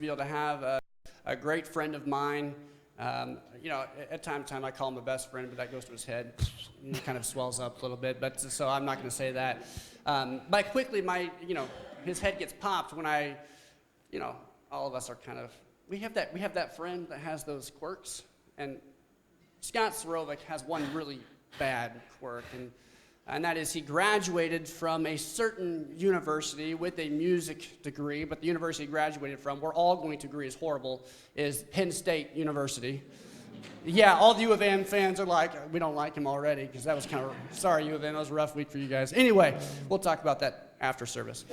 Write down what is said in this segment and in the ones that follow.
be able to have a great friend of mine. At time to time I call him a best friend, but that goes to his head. He kind of swells up a little bit, but so I'm not going to say that. But quickly, his head gets popped when all of us are kind of, we have that friend that has those quirks, and Scott Surovec has one really bad quirk, and that is he graduated from a certain university with a music degree, but the university he graduated from, we're all going to agree is horrible, is Penn State University. Yeah, all the U of M fans are like, we don't like him already, because that was kind of, sorry U of M, that was a rough week for you guys. Anyway, we'll talk about that after service.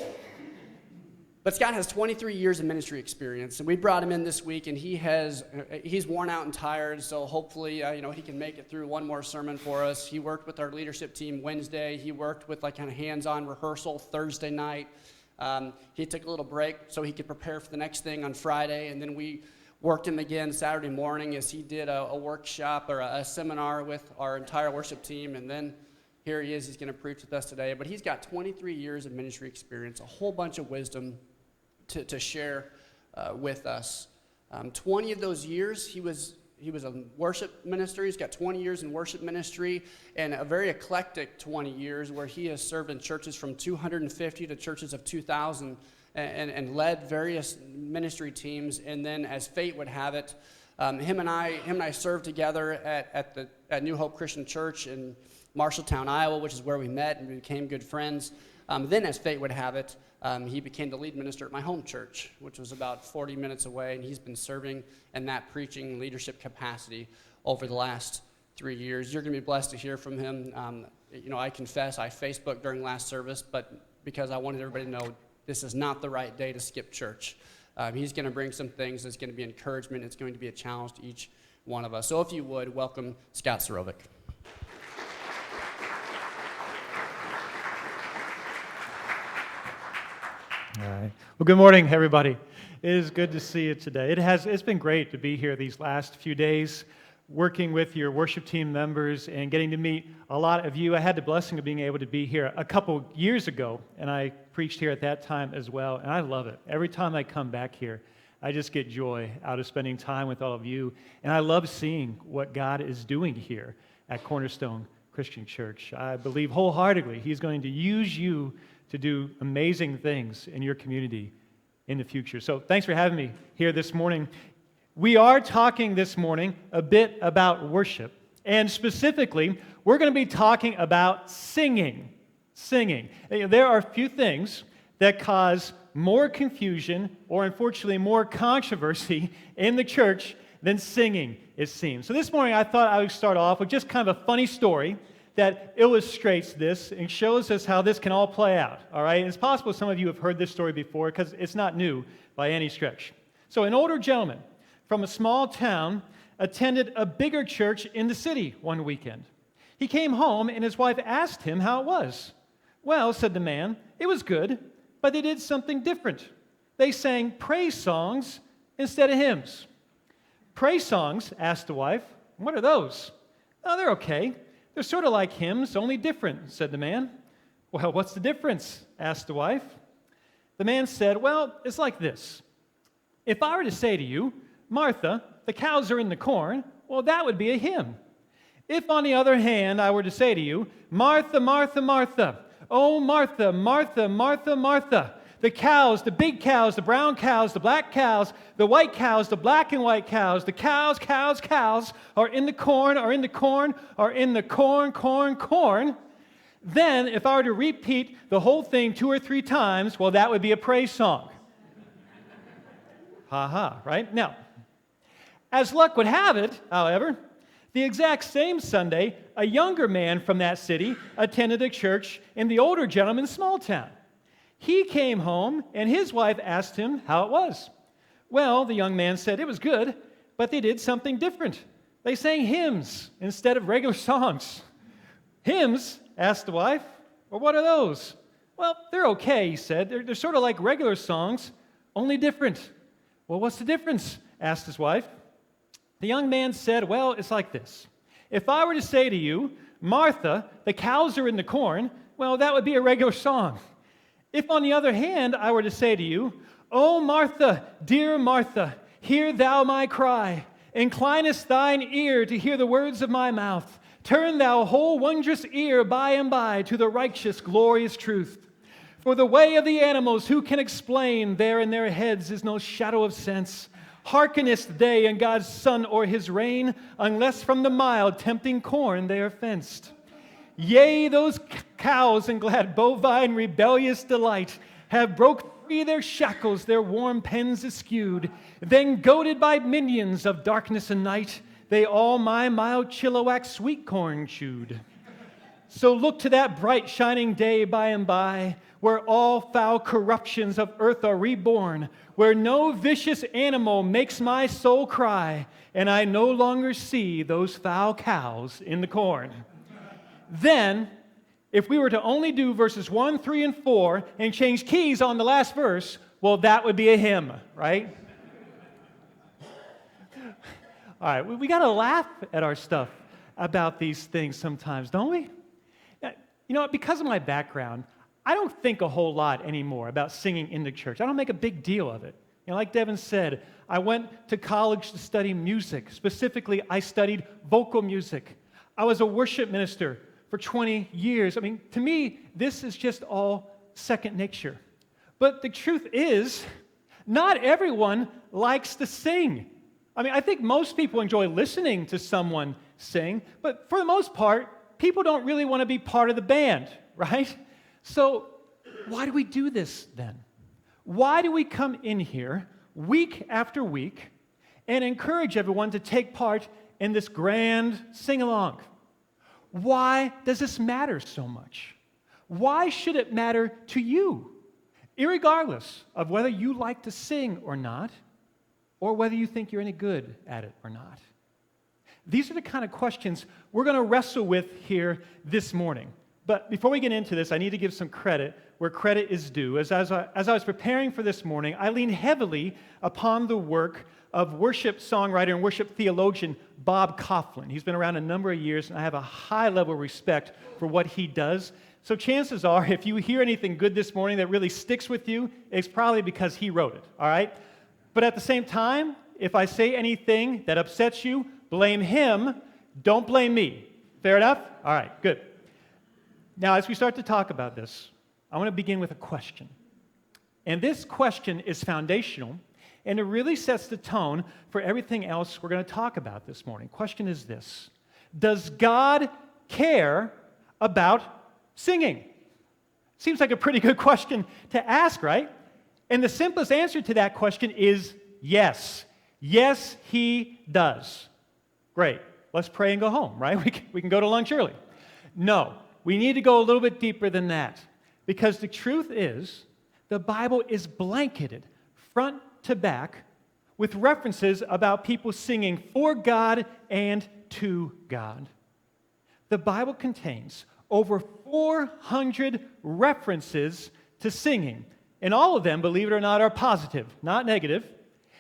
But Scott has 23 years of ministry experience, and we brought him in this week, and he's worn out and tired, so hopefully, he can make it through one more sermon for us. He worked with our leadership team Wednesday. He worked with kind of hands-on rehearsal Thursday night. He took a little break so he could prepare for the next thing on Friday, and then we worked him again Saturday morning as he did a workshop or a seminar with our entire worship team, and then here he is. He's going to preach with us today. But he's got 23 years of ministry experience, a whole bunch of wisdom to share with us. 20 of those years, he was a worship minister. He's got 20 years in worship ministry, and a very eclectic 20 years where he has served in churches from 250 to churches of 2,000 and led various ministry teams. And then, as fate would have it, him and I served together at New Hope Christian Church in Marshalltown, Iowa, which is where we met and became good friends. Then, as fate would have it, he became the lead minister at my home church, which was about 40 minutes away, and he's been serving in that preaching leadership capacity over the last 3 years. You're going to be blessed to hear from him. I confess I Facebooked during last service, but because I wanted everybody to know this is not the right day to skip church. He's going to bring some things that's going to be encouragement. It's going to be a challenge to each one of us. So if you would, welcome Scott Surovec. All right. Well, good morning, everybody. It is good to see you today. It's been great to be here these last few days, working with your worship team members and getting to meet a lot of you. I had the blessing of being able to be here a couple years ago, and I preached here at that time as well, and I love it. Every time I come back here, I just get joy out of spending time with all of you, and I love seeing what God is doing here at Cornerstone Christian Church. I believe wholeheartedly He's going to use you to do amazing things in your community in the future. So thanks for having me here this morning. We are talking this morning a bit about worship, and specifically, we're going to be talking about singing. Singing. There are a few things that cause more confusion or, unfortunately, more controversy in the church than singing, it seems. So this morning, I thought I would start off with just kind of a funny story that illustrates this and shows us how this can all play out, all right? And it's possible some of you have heard this story before because it's not new by any stretch. So an older gentleman from a small town attended a bigger church in the city one weekend. He came home and his wife asked him how it was. Well, said the man, it was good, but they did something different. They sang praise songs instead of hymns. Praise songs, asked the wife, what are those? Oh, they're okay. They're sort of like hymns, only different, said the man. Well, what's the difference? Asked the wife. The man said, well, it's like this. If I were to say to you, Martha, the cows are in the corn, well, that would be a hymn. If, on the other hand, I were to say to you, Martha, Martha, Martha, oh, Martha, Martha, Martha, Martha, the cows, the big cows, the brown cows, the black cows, the white cows, the black and white cows, the cows, cows, cows are in the corn, are in the corn, are in the corn, corn, corn. Then, if I were to repeat the whole thing 2 or 3 times, well, that would be a praise song. Ha, right? Now, as luck would have it, however, the exact same Sunday, a younger man from that city attended a church in the older gentleman's small town. He came home, and his wife asked him how it was. Well, the young man said it was good, but they did something different. They sang hymns instead of regular songs. Hymns? Asked the wife. Well, what are those? Well, they're okay, he said. They're sort of like regular songs, only different. Well, what's the difference? Asked his wife. The young man said, well, it's like this. If I were to say to you, Martha, the cows are in the corn, well, that would be a regular song. If, on the other hand, I were to say to you, O Martha, dear Martha, hear thou my cry. Inclinest thine ear to hear the words of my mouth. Turn thou whole wondrous ear by and by to the righteous, glorious truth. For the way of the animals, who can explain? There in their heads is no shadow of sense. Hearkenest they in God's sun or his rain, unless from the mild, tempting corn they are fenced. Yea, those cows in glad bovine rebellious delight have broke free their shackles, their warm pens eschewed. Then, goaded by minions of darkness and night, they all my mild chilliwack sweet corn chewed. So look to that bright shining day by and by, where all foul corruptions of earth are reborn, where no vicious animal makes my soul cry, and I no longer see those foul cows in the corn. Then, if we were to only do verses 1, 3, and 4 and change keys on the last verse, well, that would be a hymn, right? All right, we got to laugh at our stuff about these things sometimes, don't we? You know, because of my background, I don't think a whole lot anymore about singing in the church. I don't make a big deal of it. You know, like Devin said, I went to college to study music. Specifically, I studied vocal music. I was a worship minister for 20 years. I mean, to me, this is just all second nature. But the truth is, not everyone likes to sing. I mean, I think most people enjoy listening to someone sing, but for the most part, people don't really want to be part of the band, right? So why do we do this then? Why do we come in here week after week and encourage everyone to take part in this grand sing-along? Why does this matter so much? Why should it matter to you, irregardless of whether you like to sing or not, or whether you think you're any good at it or not? These are the kind of questions we're going to wrestle with here this morning. But before we get into this, I need to give some credit where credit is due. As I was preparing for this morning, I leaned heavily upon the work of worship songwriter and worship theologian Bob Kauflin. He's been around a number of years, and I have a high level of respect for what he does. So chances are, if you hear anything good this morning that really sticks with you, it's probably because he wrote it, all right? But at the same time, if I say anything that upsets you, blame him, don't blame me. Fair enough? All right, good. Now, as we start to talk about this, I want to begin with a question. And this question is foundational, and it really sets the tone for everything else we're going to talk about this morning. Question is this: does God care about singing? Seems like a pretty good question to ask, right? And the simplest answer to that question is yes. Yes, he does. Great. Let's pray and go home, right? We can go to lunch early. No, we need to go a little bit deeper than that, because the truth is the Bible is blanketed front to back with references about people singing for God and to God. The Bible contains over 400 references to singing, and all of them, believe it or not, are positive, not negative.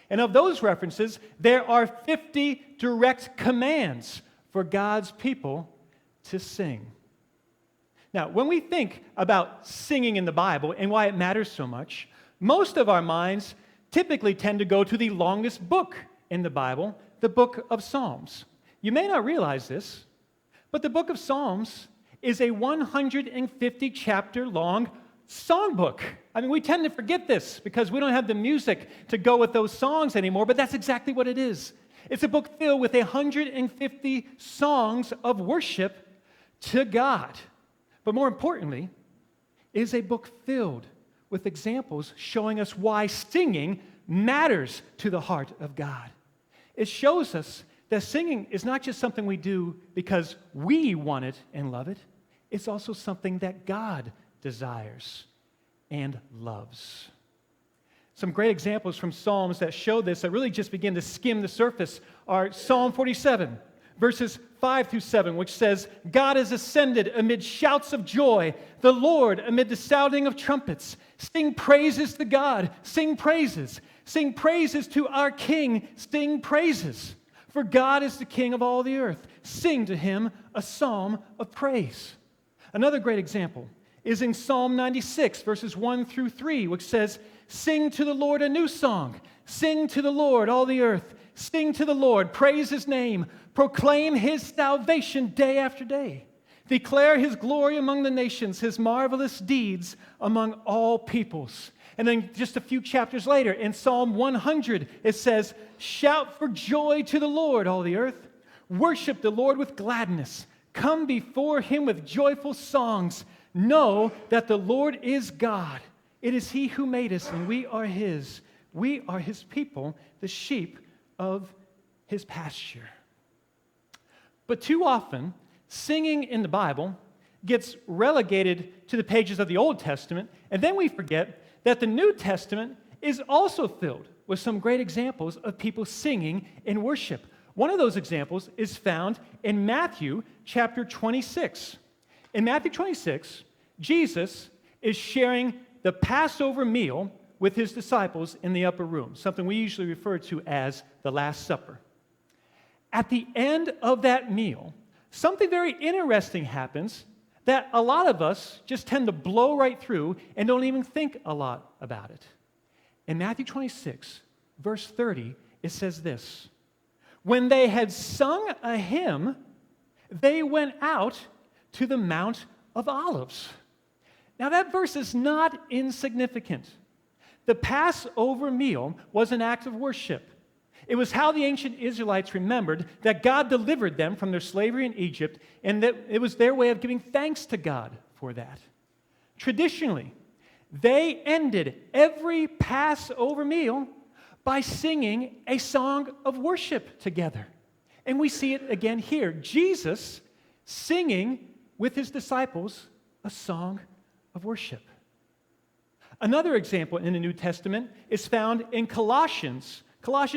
And of those references, there are 50 direct commands for God's people to sing. Now, when we think about singing in the Bible and why it matters so much, most of our minds typically tend to go to the longest book in the Bible, the book of Psalms. You may not realize this, but the book of Psalms is a 150-chapter long songbook. I mean, we tend to forget this because we don't have the music to go with those songs anymore, but that's exactly what it is. It's a book filled with 150 songs of worship to God. But more importantly, it is a book filled with examples showing us why singing matters to the heart of God. It shows us that singing is not just something we do because we want it and love it. It's also something that God desires and loves. Some great examples from Psalms that show this, that really just begin to skim the surface, are Psalm 47, verses 5 through 7, which says, God has ascended amid shouts of joy, the Lord amid the sounding of trumpets. Sing praises to God, sing praises. Sing praises to our King, sing praises. For God is the King of all the earth. Sing to him a psalm of praise. Another great example is in Psalm 96, verses 1 through 3, which says, sing to the Lord a new song. Sing to the Lord, all the earth. Sing to the Lord, praise his name. Proclaim his salvation day after day. Declare his glory among the nations, his marvelous deeds among all peoples. And then just a few chapters later, in Psalm 100, it says, shout for joy to the Lord, all the earth. Worship the Lord with gladness. Come before him with joyful songs. Know that the Lord is God. It is he who made us, and we are his. We are his people, the sheep of his pasture. But too often, singing in the Bible gets relegated to the pages of the Old Testament, and then we forget that the New Testament is also filled with some great examples of people singing in worship. One of those examples is found in Matthew chapter 26. In Matthew 26, Jesus is sharing the Passover meal with his disciples in the upper room, something we usually refer to as the Last Supper. At the end of that meal, something very interesting happens that a lot of us just tend to blow right through and don't even think a lot about it. In Matthew 26, verse 30, it says this, when they had sung a hymn, they went out to the Mount of Olives. Now that verse is not insignificant. The Passover meal was an act of worship. It was how the ancient Israelites remembered that God delivered them from their slavery in Egypt, and that it was their way of giving thanks to God for that. Traditionally, they ended every Passover meal by singing a song of worship together. And we see it again here. Jesus singing with his disciples a song of worship. Another example in the New Testament is found in Colossians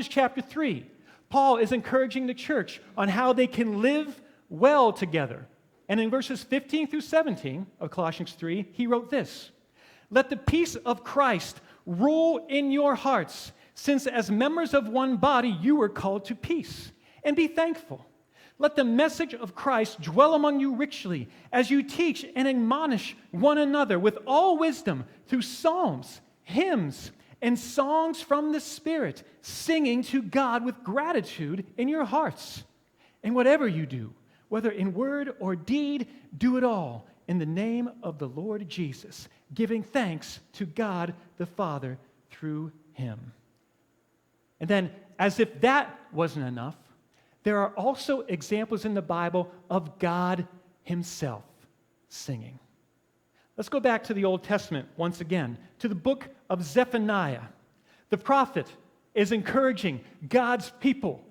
chapter 3. Paul is encouraging the church on how they can live well together. And in verses 15 through 17 of Colossians 3, he wrote this, let the peace of Christ rule in your hearts, since as members of one body you were called to peace, and be thankful. Let the message of Christ dwell among you richly as you teach and admonish one another with all wisdom through psalms, hymns, and songs from the Spirit, singing to God with gratitude in your hearts. And whatever you do, whether in word or deed, do it all in the name of the Lord Jesus, giving thanks to God the Father through him. And then, as if that wasn't enough, there are also examples in the Bible of God himself singing. Let's go back to the Old Testament once again, to the book of Zephaniah. The prophet is encouraging God's people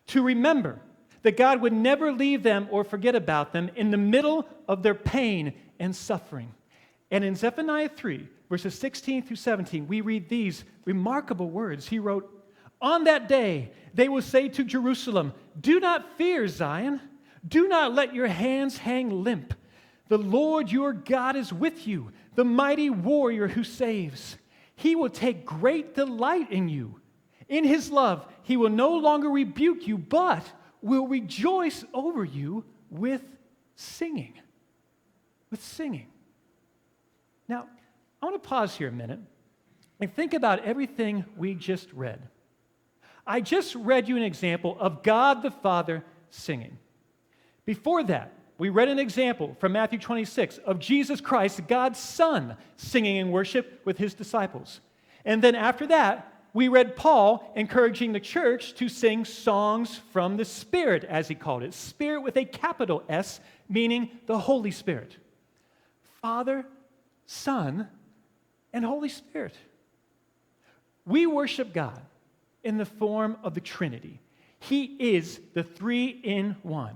to remember that God would never leave them or forget about them in the middle of their pain and suffering. And in Zephaniah 3, verses 16 through 17, we read these remarkable words. He wrote, on that day, they will say to Jerusalem, do not fear, Zion. Do not let your hands hang limp. The Lord your God is with you, the mighty warrior who saves. He will take great delight in you. In his love, he will no longer rebuke you, but will rejoice over you with singing. With singing. Now, I want to pause here a minute and think about everything we just read. I just read you an example of God the Father singing. Before that, we read an example from Matthew 26 of Jesus Christ, God's Son, singing in worship with his disciples. And then after that, we read Paul encouraging the church to sing songs from the Spirit, as he called it. Spirit with a capital S, meaning the Holy Spirit. Father, Son, and Holy Spirit. We worship God in the form of the Trinity. He is the three-in-one.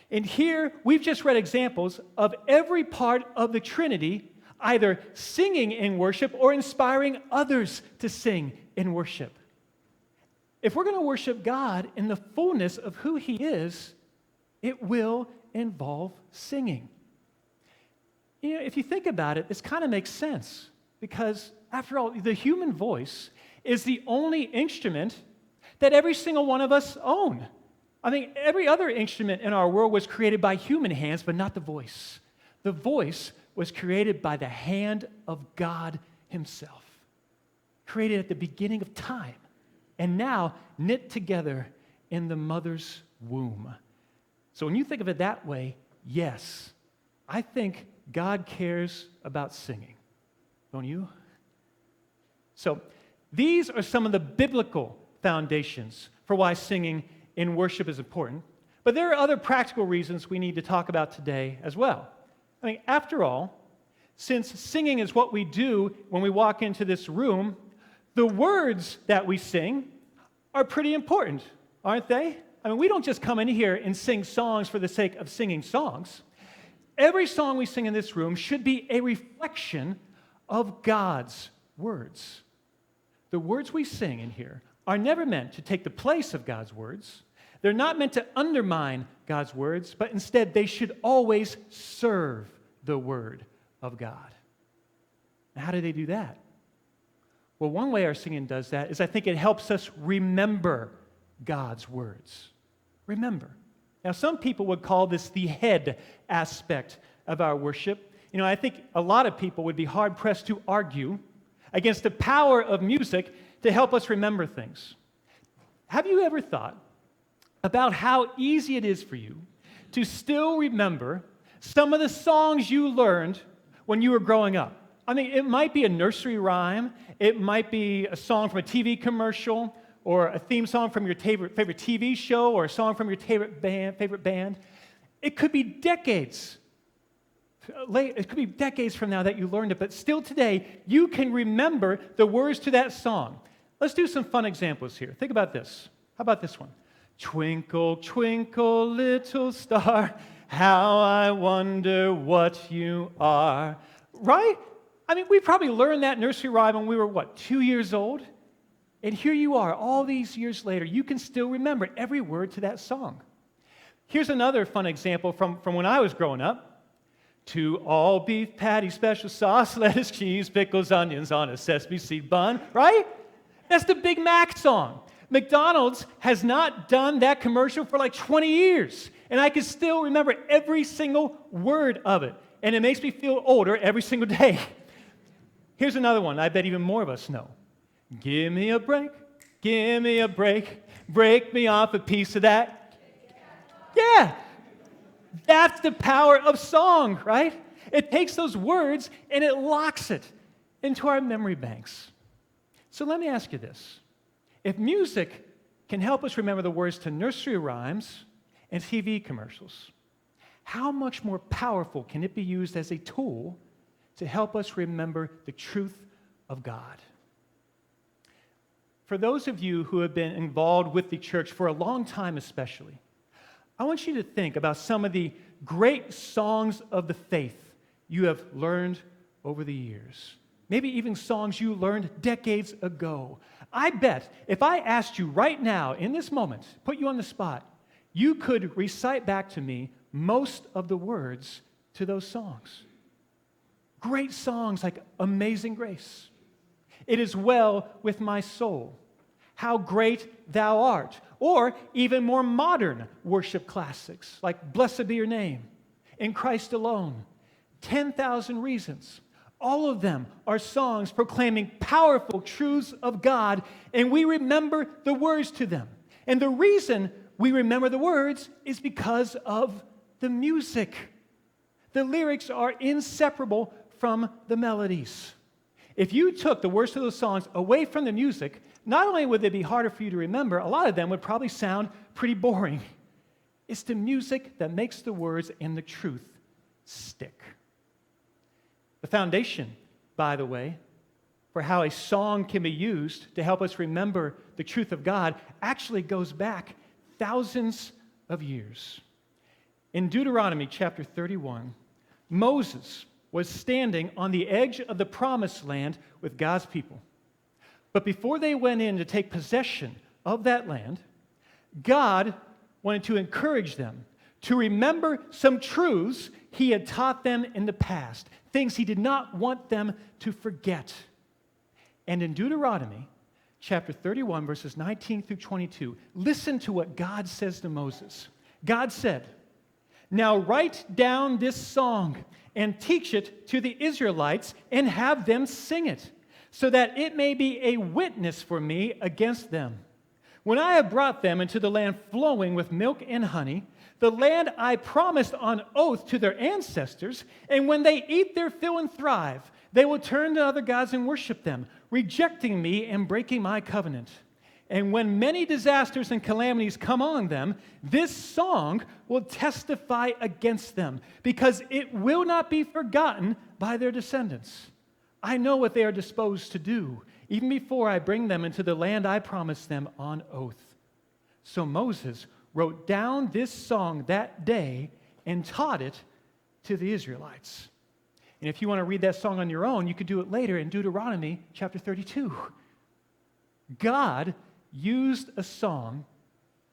And here, we've just read examples of every part of the Trinity either singing in worship or inspiring others to sing in worship. If we're going to worship God in the fullness of who he is, it will involve singing. You know, if you think about it, this kind of makes sense because, after all, the human voice is the only instrument that every single one of us own. I mean, every other instrument in our world was created by human hands, but not the voice. The voice was created by the hand of God himself. created at the beginning of time, and now knit together in the mother's womb. So when you think of it that way, yes, I think God cares about singing. Don't you? So these are some of the biblical foundations for why singing in worship is important. But there are other practical reasons we need to talk about today as well. I mean, after all, since singing is what we do when we walk into this room, the words that we sing are pretty important, aren't they? I mean, we don't just come in here and sing songs for the sake of singing songs. Every song we sing in this room should be a reflection of God's words. The words we sing in here are never meant to take the place of God's words. They're not meant to undermine God's words, but instead they should always serve the Word of God. Now, how do they do that? Well, one way our singing does that is I think it helps us remember God's words. Remember. Now, some people would call this the head aspect of our worship. You know, I think a lot of people would be hard-pressed to argue against the power of music to help us remember things. Have you ever thought about how easy it is for you to still remember some of the songs you learned when you were growing up? I mean, it might be a nursery rhyme, it might be a song from a TV commercial, or a theme song from your favorite TV show, or a song from your favorite band. It could be decades. It could be decades from now that you learned it, but still today, you can remember the words to that song. Let's do some fun examples here. Think about this. How about this one? Twinkle, twinkle, little star, how I wonder what you are. Right? I mean, we probably learned that nursery rhyme when we were, 2 years old? And here you are, all these years later, you can still remember every word to that song. Here's another fun example from when I was growing up. To all beef patty, special sauce, lettuce, cheese, pickles, onions on a sesame seed bun, right? That's the Big Mac song. McDonald's has not done that commercial for like 20 years, and I can still remember every single word of it, and it makes me feel older every single day. Here's another one I bet even more of us know. Give me a break, break me off a piece of that. Yeah, that's the power of song, right? It takes those words and it locks it into our memory banks. So let me ask you this. If music can help us remember the words to nursery rhymes and TV commercials, how much more powerful can it be used as a tool to help us remember the truth of God? For those of you who have been involved with the church for a long time especially, I want you to think about some of the great songs of the faith you have learned over the years. Maybe even songs you learned decades ago. I bet if I asked you right now, in this moment, put you on the spot, you could recite back to me most of the words to those songs. Great songs like Amazing Grace. It is well with my soul. How great thou art. Or even more modern worship classics like Blessed Be Your Name, In Christ Alone, 10,000 Reasons. All of them are songs proclaiming powerful truths of God, and we remember the words to them. And the reason we remember the words is because of the music. The lyrics are inseparable from the melodies. If you took the words of those songs away from the music, not only would they be harder for you to remember, a lot of them would probably sound pretty boring. It's the music that makes the words and the truth stick. The foundation, by the way, for how a song can be used to help us remember the truth of God actually goes back thousands of years. In Deuteronomy chapter 31, Moses was standing on the edge of the promised land with God's people. But before they went in to take possession of that land, God wanted to encourage them to remember some truths he had taught them in the past, things he did not want them to forget. And in Deuteronomy chapter 31, verses 19 through 22, listen to what God says to Moses. God said, "Now write down this song and teach it to the Israelites and have them sing it. so that it may be a witness for me against them. When I have brought them into the land flowing with milk and honey, the land I promised on oath to their ancestors, and when they eat their fill and thrive, they will turn to other gods and worship them, rejecting me and breaking my covenant. And when many disasters and calamities come on them, this song will testify against them, because it will not be forgotten by their descendants. I know what they are disposed to do, even before I bring them into the land I promised them on oath. So Moses wrote down this song that day and taught it to the Israelites. And if you want to read that song on your own, you could do it later in Deuteronomy chapter 32. God used a song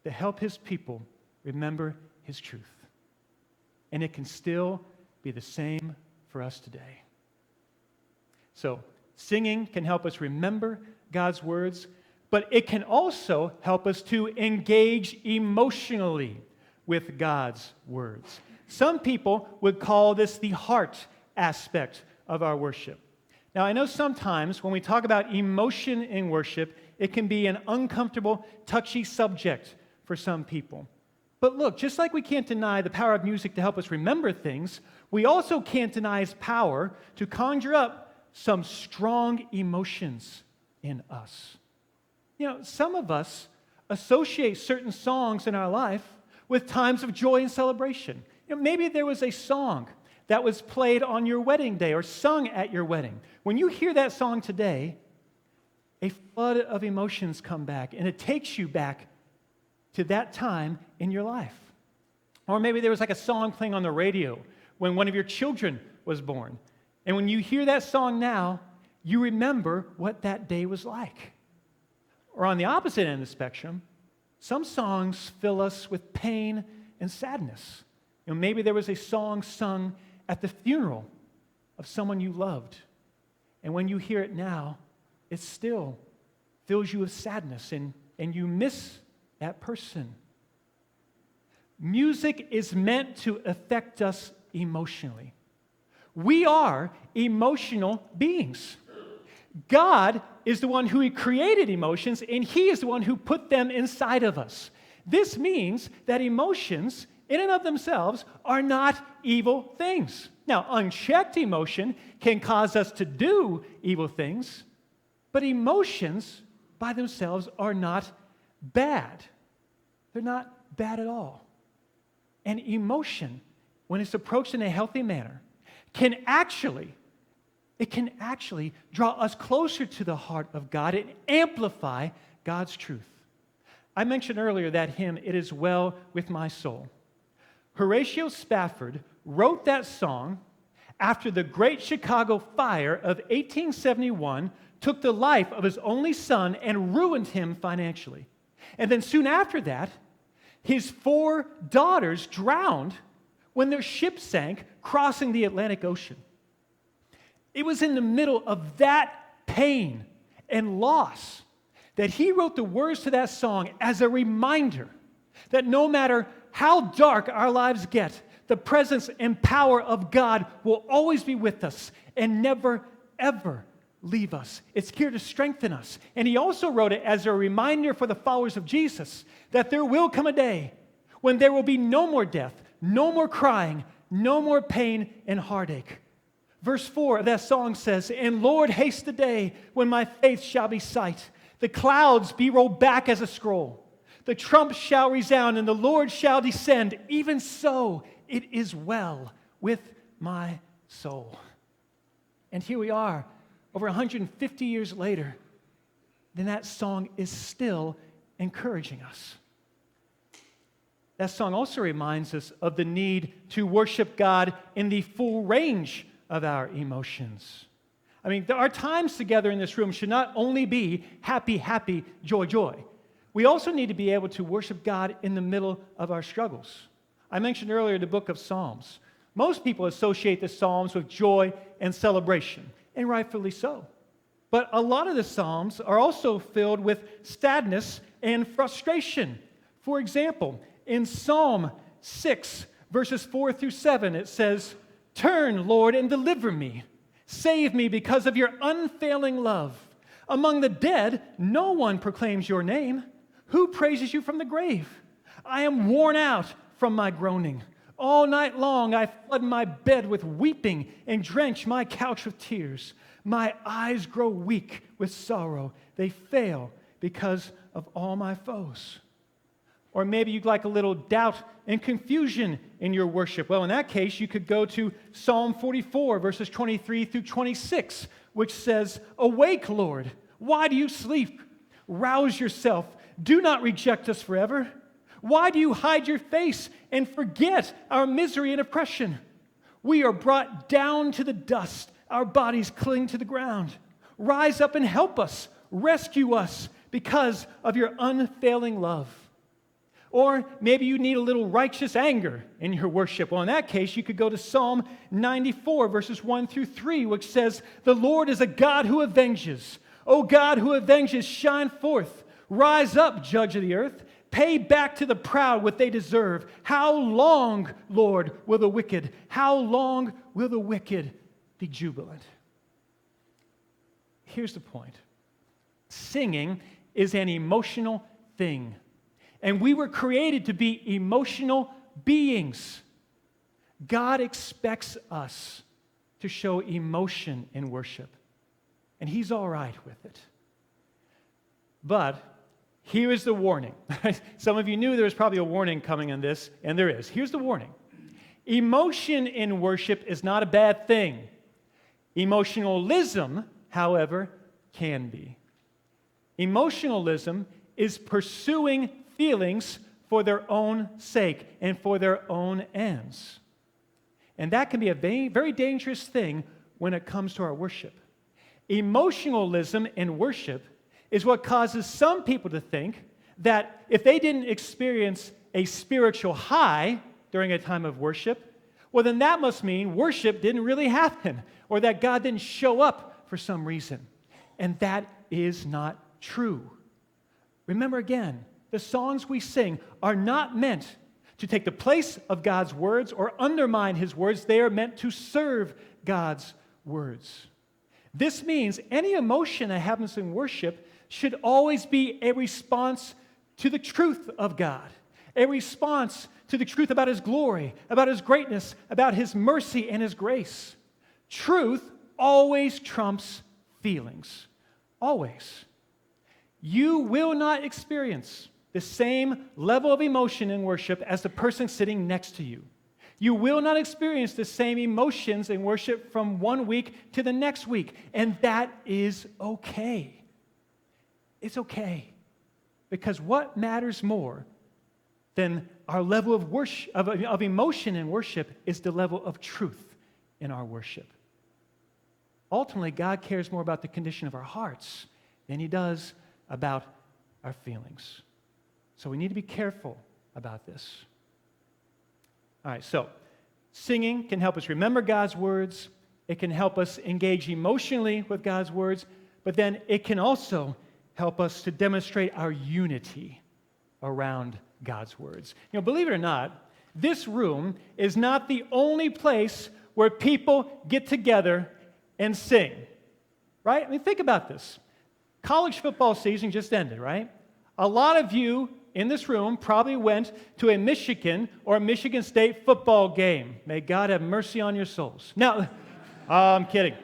to help his people remember his truth. And it can still be the same for us today. So, singing can help us remember God's words, but it can also help us to engage emotionally with God's words. Some people would call this the heart aspect of our worship. Now, I know sometimes when we talk about emotion in worship, it can be an uncomfortable, touchy subject for some people. But look, just like we can't deny the power of music to help us remember things, we also can't deny its power to conjure up some strong emotions in us. You know, some of us associate certain songs in our life with times of joy and celebration. You know, maybe there was a song that was played on your wedding day or sung at your wedding. When you hear that song today, a flood of emotions come back, and it takes you back to that time in your life. Or maybe there was like a song playing on the radio when one of your children was born. And when you hear that song now, you remember what that day was like. Or on the opposite end of the spectrum, some songs fill us with pain and sadness. You know, maybe there was a song sung at the funeral of someone you loved. And when you hear it now, it still fills you with sadness, and you miss that person. Music is meant to affect us emotionally. We are emotional beings. God is the one who created emotions, and he is the one who put them inside of us. This means that emotions, in and of themselves, are not evil things. Now, unchecked emotion can cause us to do evil things, but emotions by themselves are not bad. They're not bad at all. And emotion, when it's approached in a healthy manner, can actually draw us closer to the heart of God and amplify God's truth. I mentioned earlier that hymn, "It Is Well With My Soul." Horatio Spafford wrote that song after the Great Chicago Fire of 1871 took the life of his only son and ruined him financially. And then soon after that, his 4 daughters drowned when their ship sank crossing the Atlantic Ocean. It was in the middle of that pain and loss that he wrote the words to that song as a reminder that no matter how dark our lives get, the presence and power of God will always be with us and never, ever leave us. It's here to strengthen us. And he also wrote it as a reminder for the followers of Jesus that there will come a day when there will be no more death, no more crying, no more pain and heartache. Verse 4 of that song says, "And Lord, haste the day when my faith shall be sight. The clouds be rolled back as a scroll. The trump shall resound and the Lord shall descend. Even so, it is well with my soul." And here we are, over 150 years later, then that song is still encouraging us. That song also reminds us of the need to worship God in the full range of our emotions. I mean, our times together in this room should not only be happy, happy, joy, joy. We also need to be able to worship God in the middle of our struggles. I mentioned earlier the book of Psalms. Most people associate the Psalms with joy and celebration, and rightfully so. But a lot of the Psalms are also filled with sadness and frustration. For example, in Psalm 6, verses 4 through 7, it says, "Turn, Lord, and deliver me. Save me because of your unfailing love. Among the dead, no one proclaims your name. Who praises you from the grave? I am worn out from my groaning. All night long I flood my bed with weeping and drench my couch with tears. My eyes grow weak with sorrow. They fail because of all my foes. Or maybe you'd like a little doubt and confusion in your worship. Well, in that case, you could go to Psalm 44, verses 23 through 26, which says, Awake, Lord, why do you sleep? Rouse yourself. Do not reject us forever. Why do you hide your face and forget our misery and oppression? We are brought down to the dust. Our bodies cling to the ground. Rise up and help us. Rescue us because of your unfailing love. Or maybe you need a little righteous anger in your worship. Well, in that case, you could go to Psalm 94, verses 1 through 3, which says, The Lord is a God who avenges. O God who avenges, shine forth. Rise up, judge of the earth. Pay back to the proud what they deserve. How long, Lord, will the wicked, how long will the wicked be jubilant? Here's the point. Singing is an emotional thing. And we were created to be emotional beings. God expects us to show emotion in worship. And He's all right with it. But here is the warning. Some of you knew there was probably a warning coming on this, and there is. Here's the warning. Emotion in worship is not a bad thing. Emotionalism, however, can be. Emotionalism is pursuing feelings for their own sake and for their own ends. And that can be a very, very dangerous thing when it comes to our worship. Emotionalism in worship is what causes some people to think that if they didn't experience a spiritual high during a time of worship, well, then that must mean worship didn't really happen, or that God didn't show up for some reason. And that is not true. Remember again, the songs we sing are not meant to take the place of God's words or undermine His words. They are meant to serve God's words. This means any emotion that happens in worship should always be a response to the truth of God, a response to the truth about His glory, about His greatness, about His mercy and His grace. Truth always trumps feelings. Always. You will not experience the same level of emotion in worship as the person sitting next to you. You will not experience the same emotions in worship from one week to the next week, and that is okay. It's okay, because what matters more than our level of worship, of emotion in worship is the level of truth in our worship. Ultimately, God cares more about the condition of our hearts than He does about our feelings. So we need to be careful about this. All right, so singing can help us remember God's words. It can help us engage emotionally with God's words, but then it can also help us to demonstrate our unity around God's words. You know, believe it or not, this room is not the only place where people get together and sing, right? I mean, think about this. College football season just ended, right? A lot of you in this room probably went to a Michigan or a Michigan State football game. May God have mercy on your souls. Now, I'm kidding.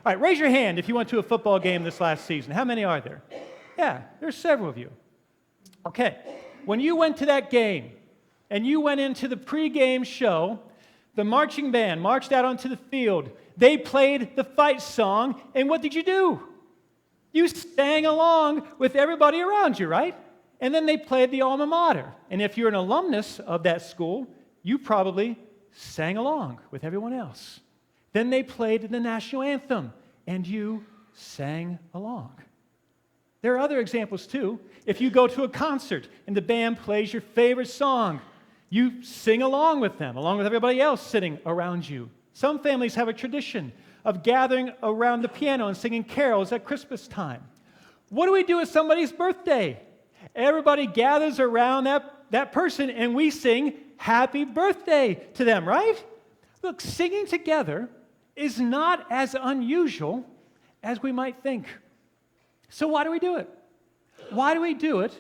All right, raise your hand if you went to a football game this last season. How many are there? Yeah, there's several of you. Okay, when you went to that game and you went into the pregame show, the marching band marched out onto the field. They played the fight song, and what did you do? You sang along with everybody around you, right? And then they played the alma mater. And if you're an alumnus of that school, you probably sang along with everyone else. Then they played the national anthem, and you sang along. There are other examples too. If you go to a concert and the band plays your favorite song, you sing along with them, along with everybody else sitting around you. Some families have a tradition of gathering around the piano and singing carols at Christmas time. What do we do at somebody's birthday? Everybody gathers around that person and we sing happy birthday to them, right? Look, singing together is not as unusual as we might think. So why do we do it? Why do we do it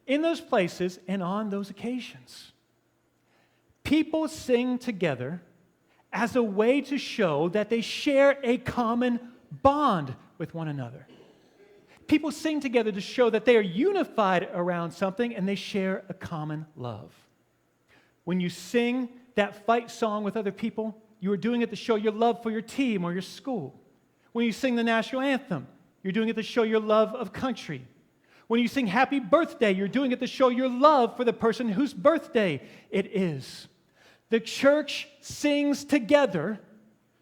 in those places and on those occasions? People sing together as a way to show that they share a common bond with one another. People sing together to show that they are unified around something and they share a common love. When you sing that fight song with other people, you are doing it to show your love for your team or your school. When you sing the national anthem, you're doing it to show your love of country. When you sing happy birthday, you're doing it to show your love for the person whose birthday it is. The church sings together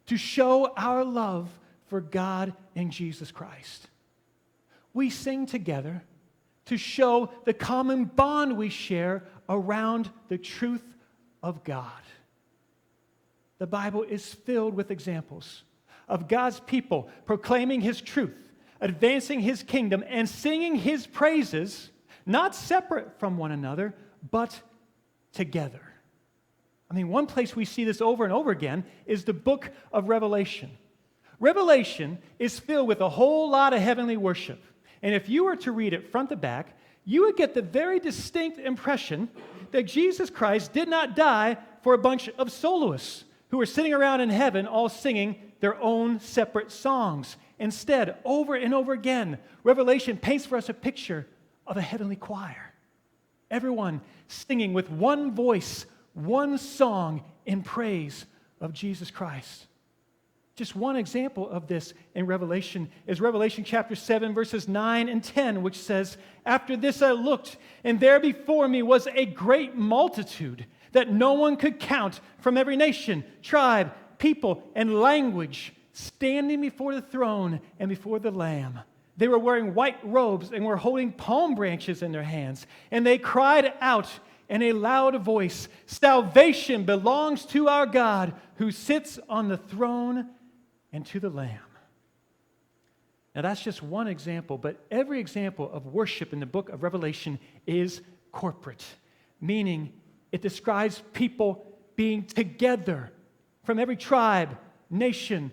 to show our love for God and Jesus Christ. We sing together to show the common bond we share around the truth of God. The Bible is filled with examples of God's people proclaiming His truth, advancing His kingdom, and singing His praises, not separate from one another, but together. I mean, one place we see this over and over again is the book of Revelation. Revelation is filled with a whole lot of heavenly worship. And if you were to read it front to back, you would get the very distinct impression that Jesus Christ did not die for a bunch of soloists who were sitting around in heaven all singing their own separate songs. Instead, over and over again, Revelation paints for us a picture of a heavenly choir. Everyone singing with one voice, one song in praise of Jesus Christ. Just one example of this in Revelation is Revelation chapter 7, verses 9 and 10, which says, "After this I looked, and there before me was a great multitude that no one could count, from every nation, tribe, people, and language, standing before the throne and before the Lamb. They were wearing white robes and were holding palm branches in their hands, and they cried out in a loud voice, 'Salvation belongs to our God who sits on the throne and to the Lamb.'" Now that's just one example, but every example of worship in the book of Revelation is corporate, meaning it describes people being together from every tribe, nation,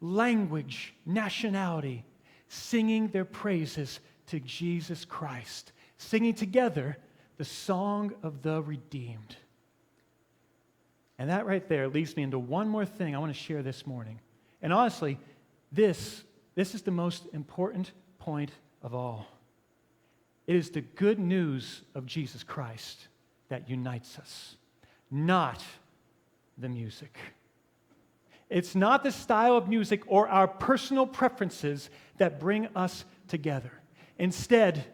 language, nationality, singing their praises to Jesus Christ, singing together the song of the redeemed. And that right there leads me into one more thing I want to share this morning. And honestly, this is the most important point of all. It is the good news of Jesus Christ that unites us, not the music. It's not the style of music or our personal preferences that bring us together. Instead,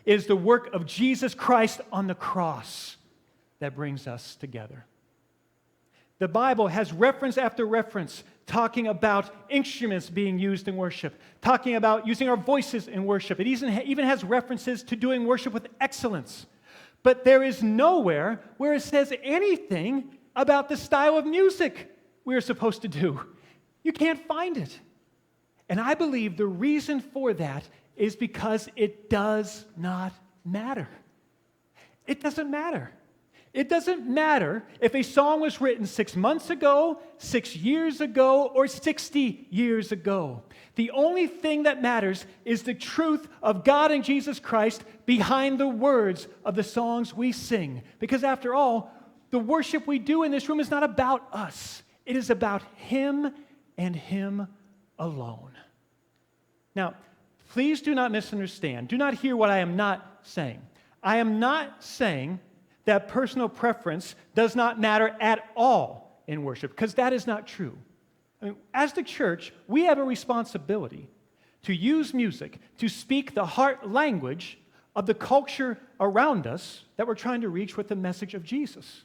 it is the work of Jesus Christ on the cross that brings us together. The Bible has reference after reference talking about instruments being used in worship, talking about using our voices in worship. It even has references to doing worship with excellence. But there is nowhere where it says anything about the style of music we're supposed to do. You can't find it. And I believe the reason for that is because it does not matter. It doesn't matter. It doesn't matter if a song was written 6 months ago, 6 years ago, or 60 years ago. The only thing that matters is the truth of God and Jesus Christ behind the words of the songs we sing. Because after all, the worship we do in this room is not about us. It is about Him and Him alone. Now, please do not misunderstand. Do not hear what I am not saying. I am not saying that personal preference does not matter at all in worship, because that is not true. I mean, as the church, we have a responsibility to use music to speak the heart language of the culture around us that we're trying to reach with the message of Jesus.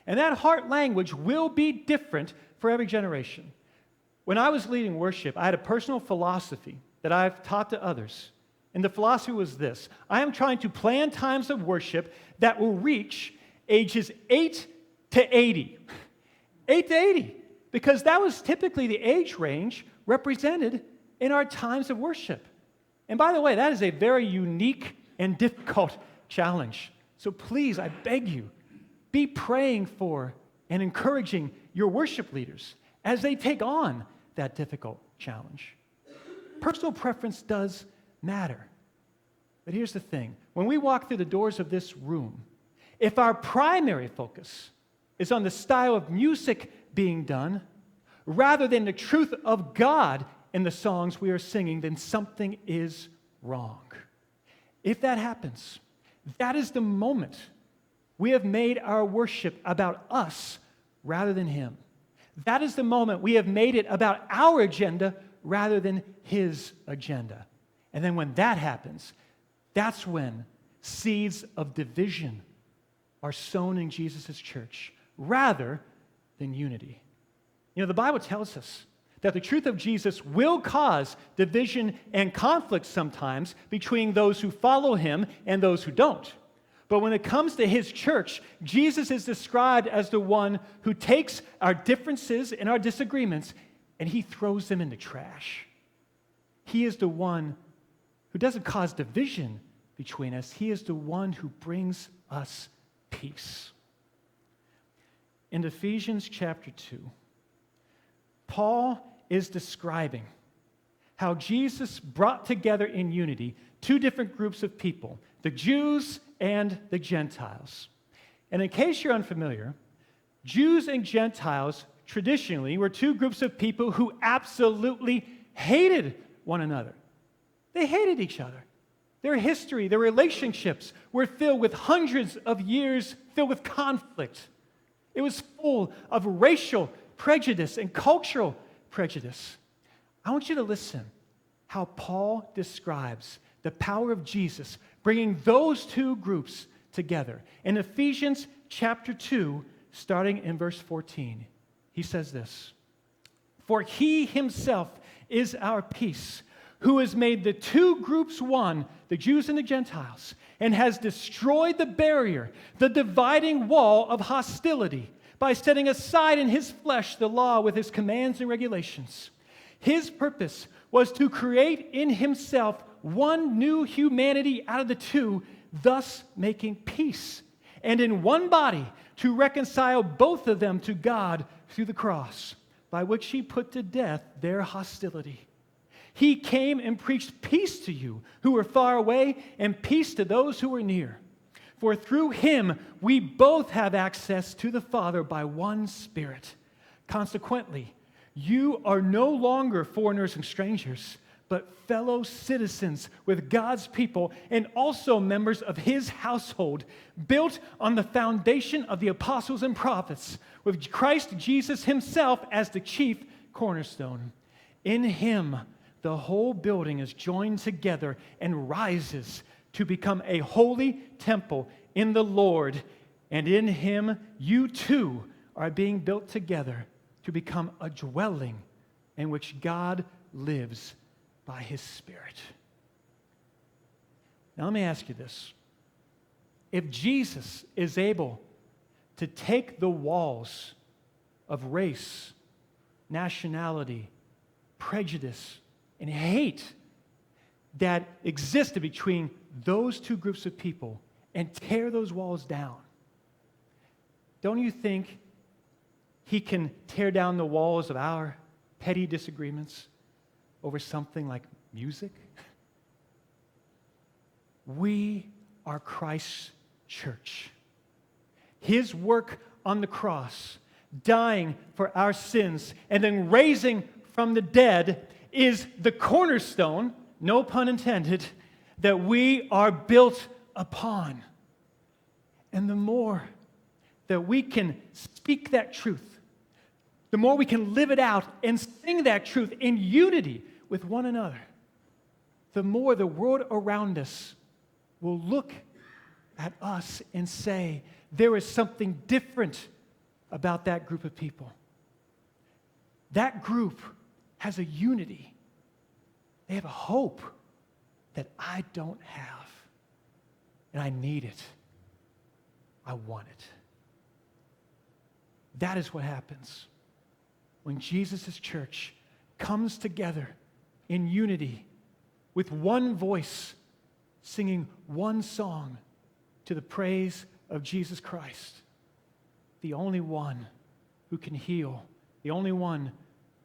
And that heart language will be different for every generation. When I was leading worship, I had a personal philosophy that I've taught to others. And the philosophy was this: I am trying to plan times of worship that will reach ages 8 to 80. 8 to 80, because that was typically the age range represented in our times of worship. And by the way, that is a very unique and difficult challenge. So please, I beg you, be praying for and encouraging your worship leaders as they take on that difficult challenge. Personal preference does matter. But here's the thing. When we walk through the doors of this room, if our primary focus is on the style of music being done, rather than the truth of God in the songs we are singing, then something is wrong. If that happens, that is the moment we have made our worship about us rather than Him. That is the moment we have made it about our agenda rather than His agenda. And then when that happens, that's when seeds of division are sown in Jesus' church rather than unity. You know, the Bible tells us that the truth of Jesus will cause division and conflict sometimes between those who follow Him and those who don't. But when it comes to His church, Jesus is described as the one who takes our differences and our disagreements and He throws them in the trash. He is the one who doesn't cause division between us. He is the one who brings us peace. In Ephesians chapter 2, Paul is describing how Jesus brought together in unity two different groups of people, the Jews and the Gentiles. And in case you're unfamiliar, Jews and Gentiles traditionally were two groups of people who absolutely hated one another. They hated each other. Their history, their relationships were filled with hundreds of years filled with conflict. It was full of racial prejudice and cultural prejudice. I want you to listen how Paul describes the power of Jesus bringing those two groups together. In Ephesians chapter 2, starting in verse 14, he says this, "For He Himself is our peace, who has made the two groups one, the Jews and the Gentiles, and has destroyed the barrier, the dividing wall of hostility, by setting aside in His flesh the law with His commands and regulations. His purpose was to create in Himself one new humanity out of the two, thus making peace, and in one body to reconcile both of them to God through the cross, by which He put to death their hostility. He came and preached peace to you who were far away and peace to those who were near. For through Him we both have access to the Father by one Spirit. Consequently, you are no longer foreigners and strangers, but fellow citizens with God's people and also members of His household, built on the foundation of the apostles and prophets, with Christ Jesus Himself as the chief cornerstone. In Him, the whole building is joined together and rises to become a holy temple in the Lord, and in Him you too are being built together to become a dwelling in which God lives by His Spirit." Now let me ask you this. If Jesus is able to take the walls of race, nationality, prejudice, and hate that existed between those two groups of people and tear those walls down, don't you think He can tear down the walls of our petty disagreements over something like music? We are Christ's church. His work on the cross, dying for our sins, and then raising from the dead is the cornerstone, no pun intended, that we are built upon. And the more that we can speak that truth, the more we can live it out and sing that truth in unity with one another, the more the world around us will look at us and say, there is something different about that group of people. That group has a unity. They have a hope that I don't have. And I need it. I want it. That is what happens when Jesus' church comes together in unity with one voice, singing one song to the praise of Jesus Christ, the only one who can heal, the only one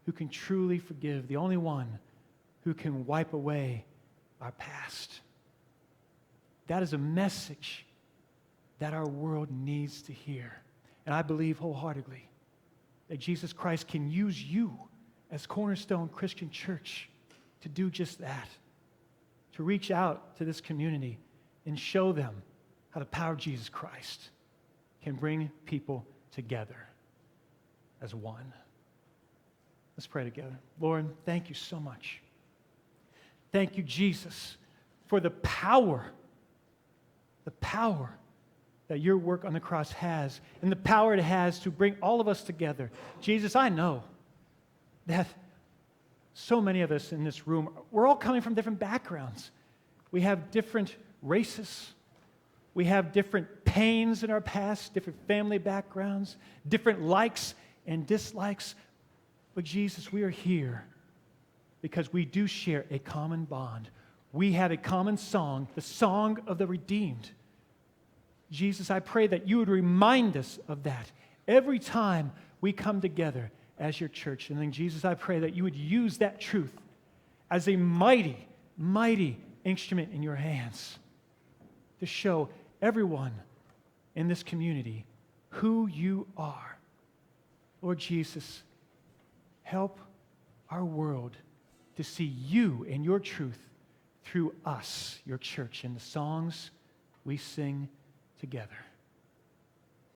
who can truly forgive, the only one who can wipe away our past. That is a message that our world needs to hear. And I believe wholeheartedly that Jesus Christ can use you as Cornerstone Christian Church to do just that, to reach out to this community and show them how the power of Jesus Christ can bring people together as one. Let's pray together. Lord, thank you so much. Thank you, Jesus, for the power that your work on the cross has, and the power it has to bring all of us together. Jesus, I know that so many of us in this room, we're all coming from different backgrounds. We have different races. We have different pains in our past, different family backgrounds, different likes and dislikes. But Jesus, we are here because we do share a common bond. We have a common song, the song of the redeemed. Jesus, I pray that you would remind us of that every time we come together as your church. And then, Jesus, I pray that you would use that truth as a mighty, mighty instrument in your hands to show everyone in this community who you are. Lord Jesus, help our world to see you and your truth through us, your church, and the songs we sing together.